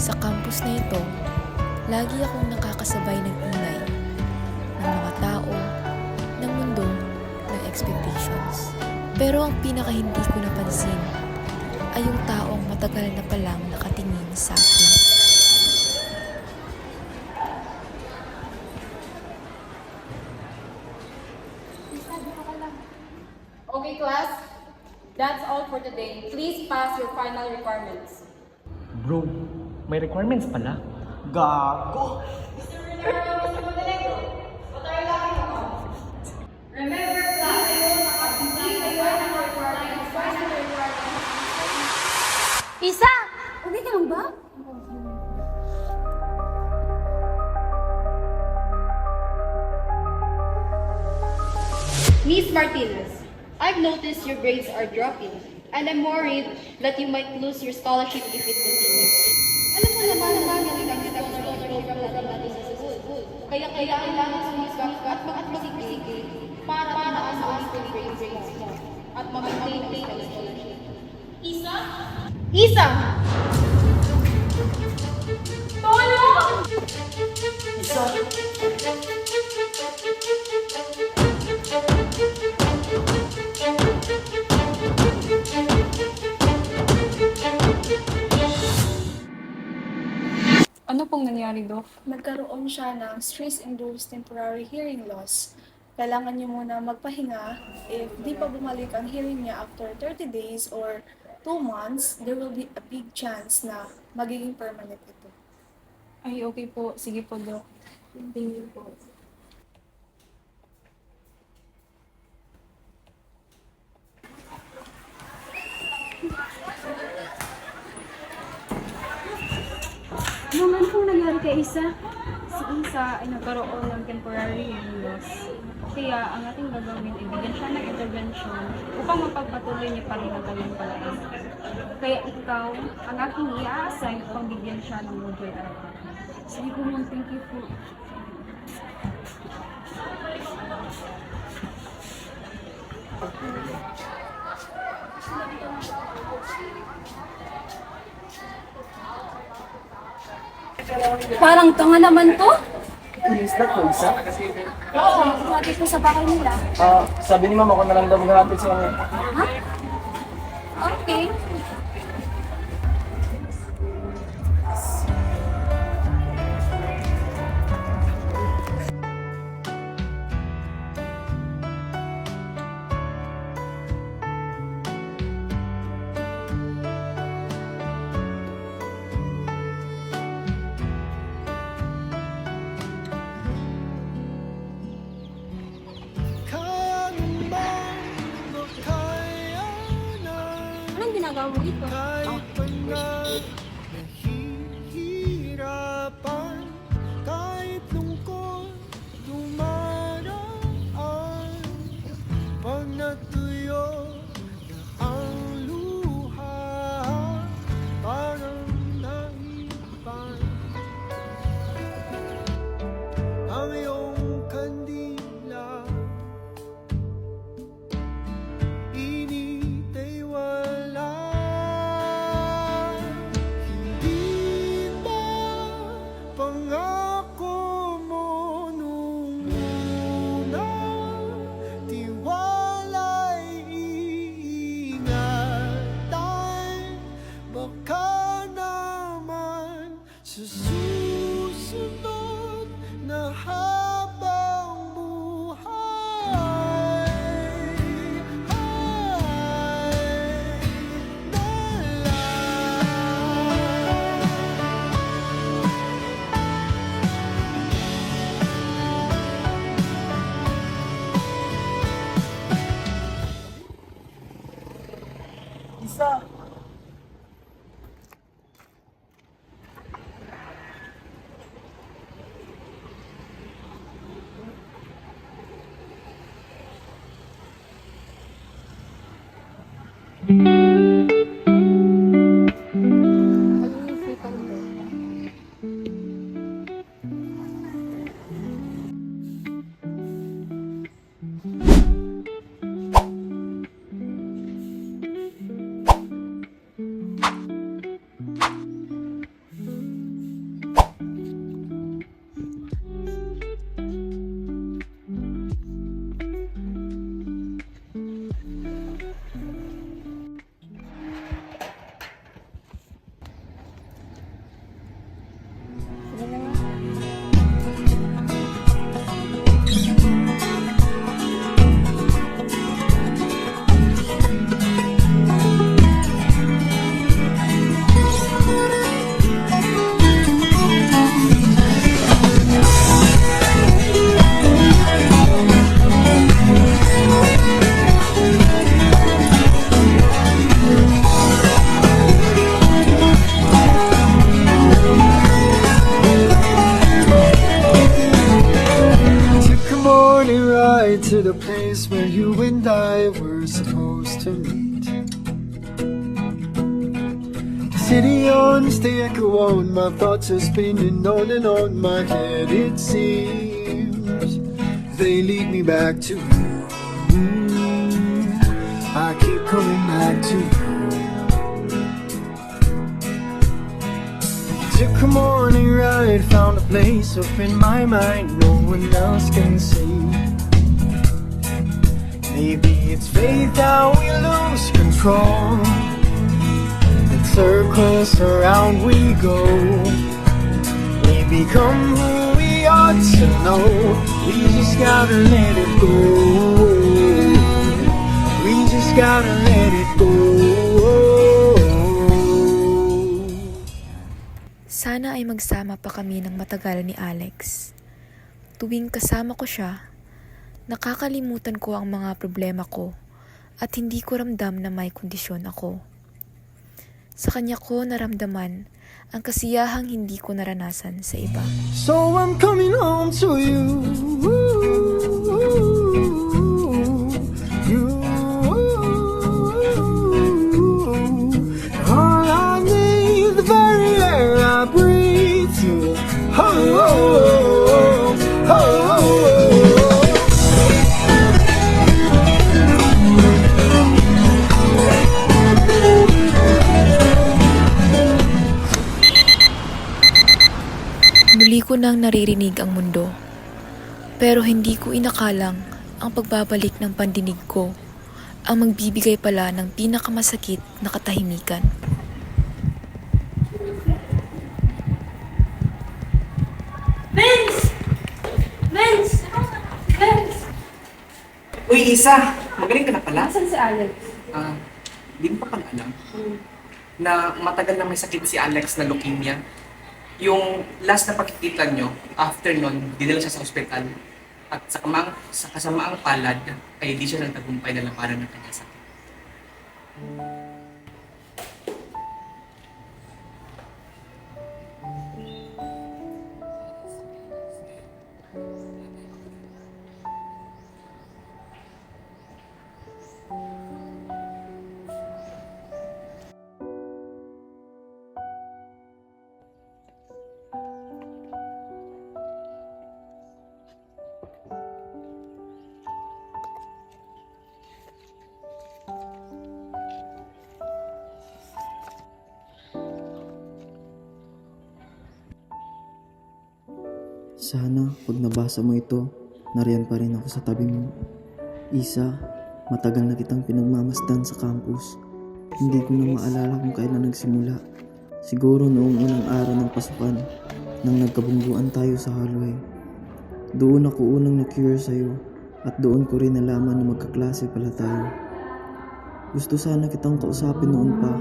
Sa campus na ito, lagi akong nakakasabay ng ingay, ng mga tao, ng mundo, ng expectations. Pero ang pinaka hindi ko napansin ay yung taong matagal na palang nakatingin sa akin. Okay, class? That's all for today. Please pass your final requirements. Bro, may requirements pala. Gago! Remember, class, hindi kayo requirements. Final requirements. Isa! Okay ka lang ba? Miss Martinez, I've noticed your grades are dropping, and I'm worried that you might lose your scholarship if it continues. Alam mo naman galing ang scholarship program natin sa school. Kaya kailangan sumiswak at magsisigil para mataas ang grades mo at ma-maintain ang scholarship. Isa? Isa! Tulong! Isa! Ano pong nangyari, Doc? Nagkaroon siya ng stress-induced temporary hearing loss. Kailangan niyo muna magpahinga. If di pa bumalik ang hearing niya after 30 days or 2 months, there will be a big chance na magiging permanent ito. Ay, okay po. Sige po, Doc. Thank you po. Ano man pong nangyari kay Isa? Si Isa ay nagkaroon ng temporary hearing loss. Kaya ang ating gagawin ay bigyan siya ng intervention upang mapagpatuloy niya pa rin ang kanyang pag-aaral. Kaya ikaw, ang aking i-assign upang bigyan siya ng module araw-araw. Sige po, ma'am. Thank you po. Parang tanga naman to. Please, na po, isa? Oo, kumati ko sa bahay nila. Sabi ni mama ko na lang daw maghanapin sa kanya. Ha? Okay. Anong ginagawa mo dito? Nahihirapan kahit lungkot dumaraan. Pag natuyo na ang luha, parang naipan ang iyong kandila. Init ay wala. Hindi ba pangako mo nung una? Tiwala'y iingatan. Baka naman sa susunod na habang buhay Isa! Mag-iisipan mo. supposed to meet. City on, stay echo on. My thoughts are spinning on and on my head. It seems they lead me back to you. I keep coming back to you. Took a morning ride, found a place up in my mind no one else can see. Maybe it's fate that we lose control. In circles around we go. We become who we ought to know. We just gotta let it go. We just gotta let it go. Sana ay magsama pa kami ng matagal ni Alex. Tuwing kasama ko siya, nakakalimutan ko ang mga problema ko at hindi ko ramdam na may kondisyon ako. Sa kanya ko naramdaman ang kasiyahang hindi ko naranasan sa iba. So I'm coming home to you. You. All I need, the very air I breathe through. Oh, oh, oh, oh, oh. Muli ko nang naririnig ang mundo, pero hindi ko inakalang ang pagbabalik ng pandinig ko ang magbibigay pala ng pinakamasakit na katahimikan. Vince! Vince! Vince! Uy, Isa! Magaling ka na pala. Nasaan si Alex? Di mo pa pala alam na matagal na may sakit si Alex na leukemia. Yung last na pagkikita nyo, after nun, dinala siya sa ospital. At sa kasamaang palad, ay di siya nagtagumpay na labanan ng kanyang sakit. Sana pag nabasa mo ito, nariyan pa rin ako sa tabi mo. Isa, matagal na kitang pinagmamasdan sa campus. Hindi ko na maalala kung kailan nagsimula. Siguro noong unang araw ng pasukan, nang nagkabungguan tayo sa hallway. Doon ako unang na-curious sa'yo at doon ko rin nalaman na magkaklase pala tayo. Gusto sana kitang kausapin noon pa,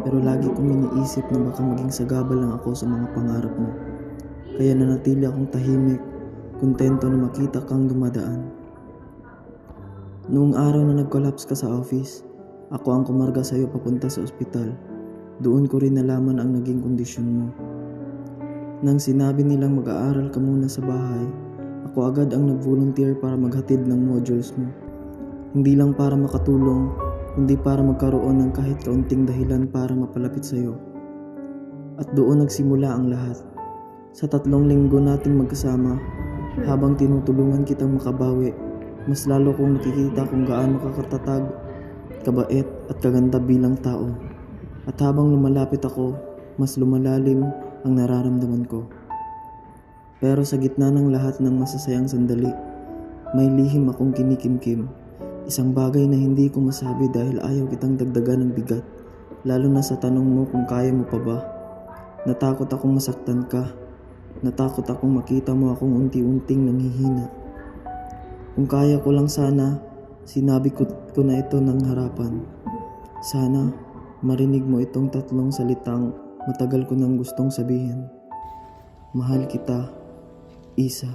pero lagi kong iniisip na baka maging sagabal lang ako sa mga pangarap mo. Kaya nanatili akong tahimik, kontento na makita kang dumadaan. Noong araw na nag-collapse ka sa office, ako ang kumarga sa'yo papunta sa ospital. Doon ko rin nalaman ang naging kondisyon mo. Nang sinabi nilang mag-aaral ka muna sa bahay, ako agad ang nag-volunteer para maghatid ng modules mo. Hindi lang para makatulong, kundi para magkaroon ng kahit kaunting dahilan para mapalapit sa'yo. At doon nagsimula ang lahat. Sa 3 linggo nating magkasama, habang tinutulungan kitang makabawi, mas lalo kong nakikita kung gaano ka katatag, kabait at kaganda bilang tao. At habang lumalapit ako, mas lumalalim ang nararamdaman ko. Pero sa gitna ng lahat ng masasayang sandali, may lihim akong kinikimkim. Isang bagay na hindi ko masabi dahil ayaw kitang dagdagan ng bigat, lalo na sa tanong mo kung kaya mo pa ba. Natakot akong masaktan ka. Natakot akong makita mo akong unti-unting nanghihina. Kung kaya ko lang sana, sinabi ko na ito ng harapan. Sana, marinig mo itong 3 salitang matagal ko nang gustong sabihin. Mahal kita, Isa.